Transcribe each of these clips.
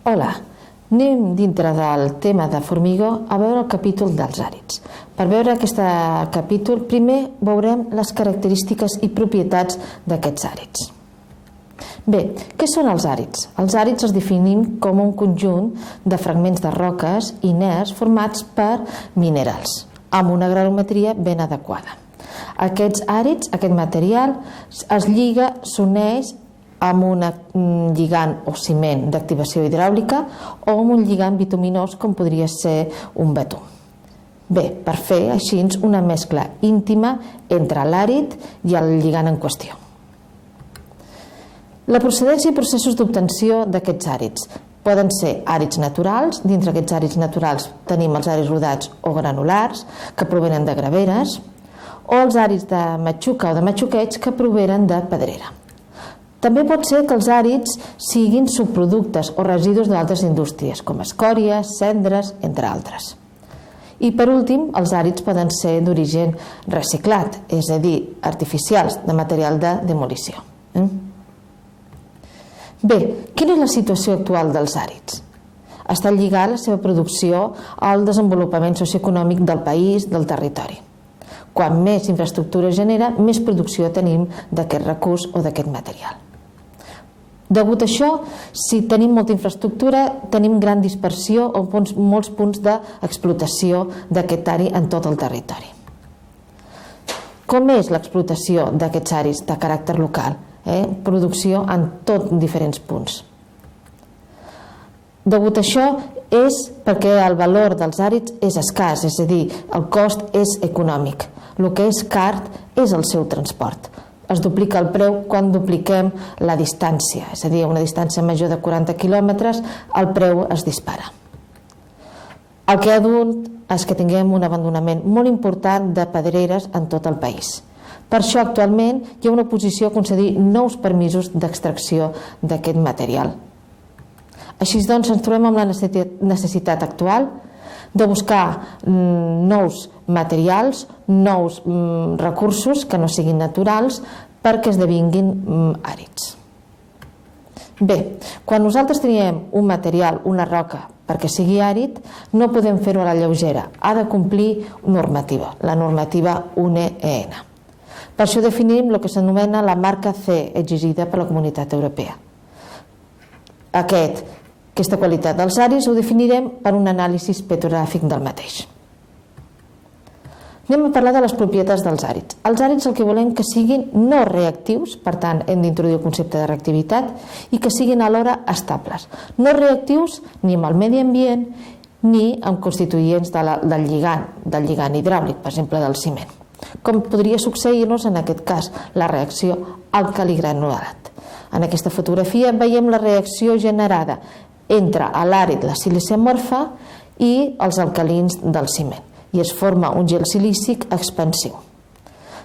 Hola, anem dintre del tema de formigó a veure el capítol dels àrids. Per veure aquest capítol, primer veurem les característiques i propietats d'aquests àrids. Bé, què són els àrids? Els àrids els definim com un conjunt de fragments de roques inerts formats per minerals, amb una granulometria ben adequada. Aquests àrids, aquest material, es lliga, s'uneix amb un lligand o ciment d'activació hidràulica o amb un lligand bituminós com podria ser un betum. Bé, per fer així una mescla íntima entre l'àrid i el lligand en qüestió. La procedència i processos d'obtenció d'aquests àrids poden ser àrids naturals. Dintre aquests àrids naturals tenim els àrids rodats o granulars que provenen de graveres, o els àrids de matxuca o de matxuqueig que provenen de pedrera. També pot ser que els àrids siguin subproductes o residus d'altres indústries, com escòries, cendres, entre altres. I per últim, els àrids poden ser d'origen reciclat, és a dir, artificials, de material de demolició. Bé, quina és la situació actual dels àrids? Està lligada la seva producció al desenvolupament socioeconòmic del país, del territori. Quan més infraestructura genera, més producció tenim d'aquest recurs o d'aquest material. Degut a això, si tenim molta infraestructura, tenim gran dispersió o molts punts d'explotació d'aquest àrid en tot el territori. Com és l'explotació d'aquests àrids de caràcter local? Producció en tot diferents punts. Degut a això és perquè el valor dels àrids és escàs, és a dir, el cost és econòmic. El que és car és el seu transport. Es duplica el preu quan dupliquem la distància, és a dir, a una distància major de 40 quilòmetres el preu es dispara. El que ha dut és que tinguem un abandonament molt important de pedreres en tot el país. Per això actualment hi ha una oposició a concedir nous permisos d'extracció d'aquest material. Així doncs ens trobem amb la necessitat actual de buscar nous materials, nous recursos que no siguin naturals perquè esdevinguin àrids. Bé, quan nosaltres tenim un material, una roca, perquè sigui àrid, no podem fer-ho a la lleugera, ha de complir normativa, la normativa UNEEN. Per això definim el que s'anomena la marca C exigida per la Comunitat Europea. Aquesta qualitat dels àrids ho definirem per un anàlisi petrogràfic del mateix. Anem a parlar de les propietats dels àrids. Els àrids el que volem que siguin no reactius, per tant hem d'introduir el concepte de reactivitat, i que siguin alhora estables. No reactius ni amb el medi ambient ni amb constituents del lligand hidràulic, per exemple del ciment. Com podria succeir-nos en aquest cas la reacció àlcali-granulat. En aquesta fotografia veiem la reacció generada entre l'àrid, la sílice amorfa i els alcalins del ciment, i es forma un gel silícic expansiu.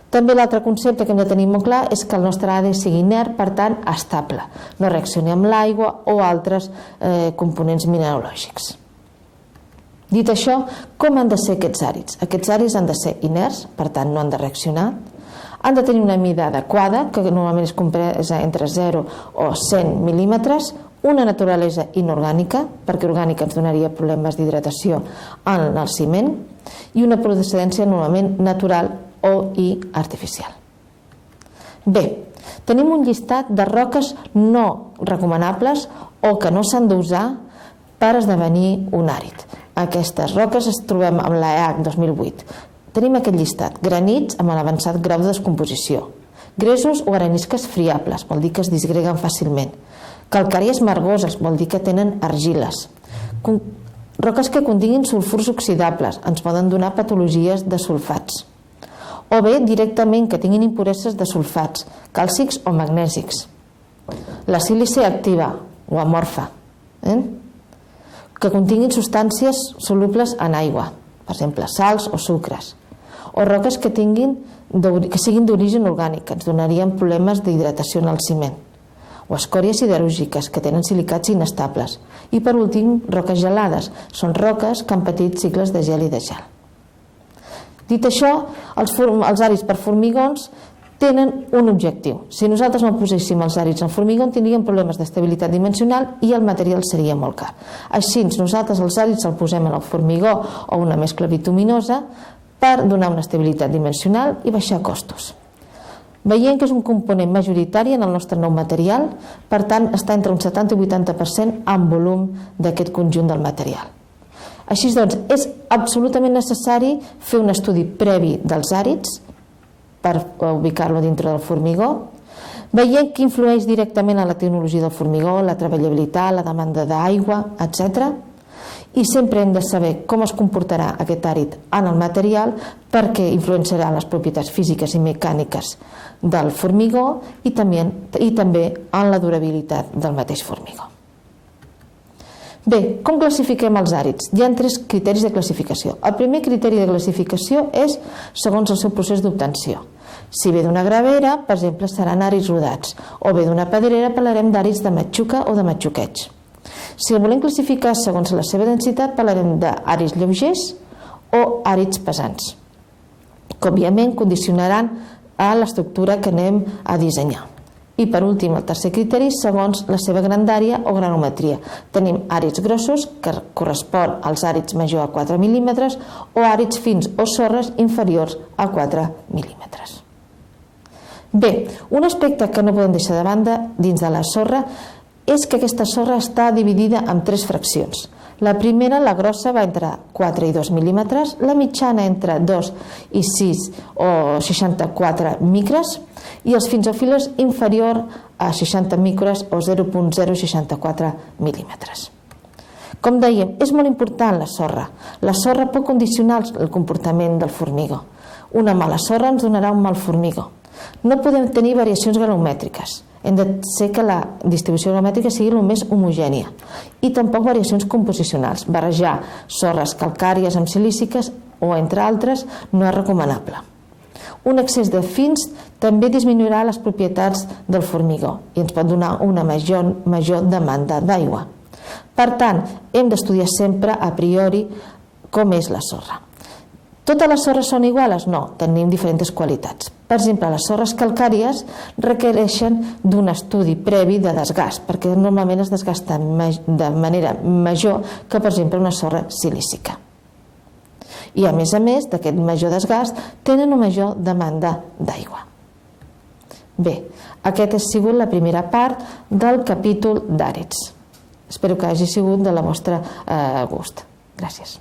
També l'altre concepte que hem de tenir molt clar és que el nostre ADN sigui inert, per tant estable, no reaccioni amb l'aigua o altres components mineralògics. Dit això, com han de ser aquests àrids? Aquests àrids han de ser inerts, per tant no han de reaccionar, han de tenir una mida adequada, que normalment és compresa entre 0 o 100 mil·límetres, una naturalesa inorgànica, perquè orgànica ens donaria problemes d'hidratació en el ciment, i una procedència normalment natural i artificial. Bé, tenim un llistat de roques no recomanables o que no s'han d'usar per esdevenir un àrid. Aquestes roques es trobem amb l'EAC 2008. Tenim aquest llistat: granits amb l'avançat grau de descomposició, gresos o arenisques friables, vol dir que es disgreguen fàcilment, calcàries margoses, vol dir que tenen argiles, roques que continguin sulfurs oxidables, ens poden donar patologies de sulfats, o bé directament que tinguin impureses de sulfats, càlcics o magnèsics, la sílice activa o amorfa, que continguin substàncies solubles en aigua, per exemple sals o sucres, o roques que siguin d'origen orgànic, que ens donarien problemes d'hidratació en el ciment, o escòries siderúrgiques que tenen silicats inestables, i per últim roques gelades, són roques que han patit cicles de gel i de gel. Dit això, els àrids per formigons tenen un objectiu. Si nosaltres no poséssim els àrids al formigó tindríem problemes d'estabilitat dimensional i el material seria molt car. Així, nosaltres els àrids els posem en el formigó o una mescla bituminosa per donar una estabilitat dimensional i baixar costos. Veiem que és un component majoritari en el nostre nou material, per tant està entre un 70 i 80% en volum d'aquest conjunt del material. Així doncs, és absolutament necessari fer un estudi previ dels àrids per ubicar-lo dintre del formigó. Veiem que influeix directament a la tecnologia del formigó, la treballabilitat, la demanda d'aigua, etc. I sempre hem de saber com es comportarà aquest àrid en el material perquè influenciarà les propietats físiques i mecàniques del formigó i també en la durabilitat del mateix formigó. Bé, com classifiquem els àrids? Hi ha 3 criteris de classificació. El primer criteri de classificació és segons el seu procés d'obtenció. Si ve d'una gravera, per exemple, seran àrids rodats, o ve d'una pedrera, parlarem d'àrids de matxuca o de matxuqueig. Si el volem classificar segons la seva densitat, parlarem d'àrids lleugers o àrids pesants, que òbviament condicionaran a l'estructura que anem a dissenyar. I per últim, el tercer criteri, segons la seva grandària o granometria. Tenim àrids grossos, que correspon als àrids major a 4 mil·límetres, o àrids fins o sorres inferiors a 4 mil·límetres. Bé, un aspecte que no podem deixar de banda dins de la sorra és que aquesta sorra està dividida en 3 fraccions. La primera, la grossa, va entre 4 i 2 mil·límetres, la mitjana entre 2 i 6 o 64 micres i els fins o files inferior a 60 micres o 0,064 mil·límetres. Com dèiem, és molt important la sorra. La sorra pot condicionar el comportament del formigó. Una mala sorra ens donarà un mal formigó. No podem tenir variacions granomètriques. Hem de ser que la distribució granomètrica sigui el més homogènia i tampoc variacions composicionals. Barrejar sorres calcàries amb silíciques o entre altres no és recomanable. Un excés de fins també disminuirà les propietats del formigó i ens pot donar una major demanda d'aigua. Per tant, hem d'estudiar sempre a priori com és la sorra. Totes les sorres són iguals? No, tenim diferents qualitats. Per exemple, les sorres calcàries requereixen d'un estudi previ de desgast, perquè normalment es desgasten de manera major que, per exemple, una sorra silícica. I, a més d'aquest major desgast, tenen una major demanda d'aigua. Bé, aquesta ha sigut la primera part del capítol d'àrids. Espero que hagi sigut de la vostra gust. Gràcies.